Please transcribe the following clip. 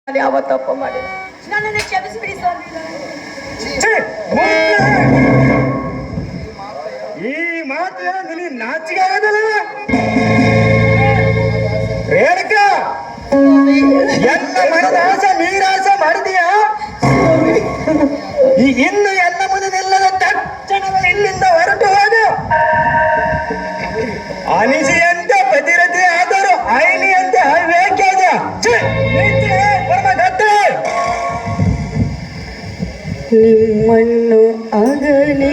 ನಾನು ಯಾವ ತಪ್ಪು ಮಾಡಿಲ್ಲ. ನನ್ನನ್ನು ಕ್ಷಮಿಸಿಬಿಡಿ ಸ್ವಾಮಿ. ಈ ಮಾತು ನಿನಗೆ ನಾಚಿಕೆ ಆಗೋದಿಲ್ಲ? ರೇಣುಕ, ಎಲ್ಲ ಮನದ ಆಸೆ ನೀರಾಸ ಮಾಡಿದೀಯಾ? ಈ ಇನ್ನು ಎಲ್ಲ ಮುಂದಿನೆಲ್ಲದ ತಕ್ಷಣವೇ ಇಲ್ಲಿಂದ ಹೊರಟು ಹೋಗು. ಅನಿಸಿಯಂತೆ ಪತಿರತಿ ಆದರೂ ಐನಿಯಂತೆ ಅವೇಕ್ಯದ ನಿಮ್ಮನ್ನು ಆಗಲಿ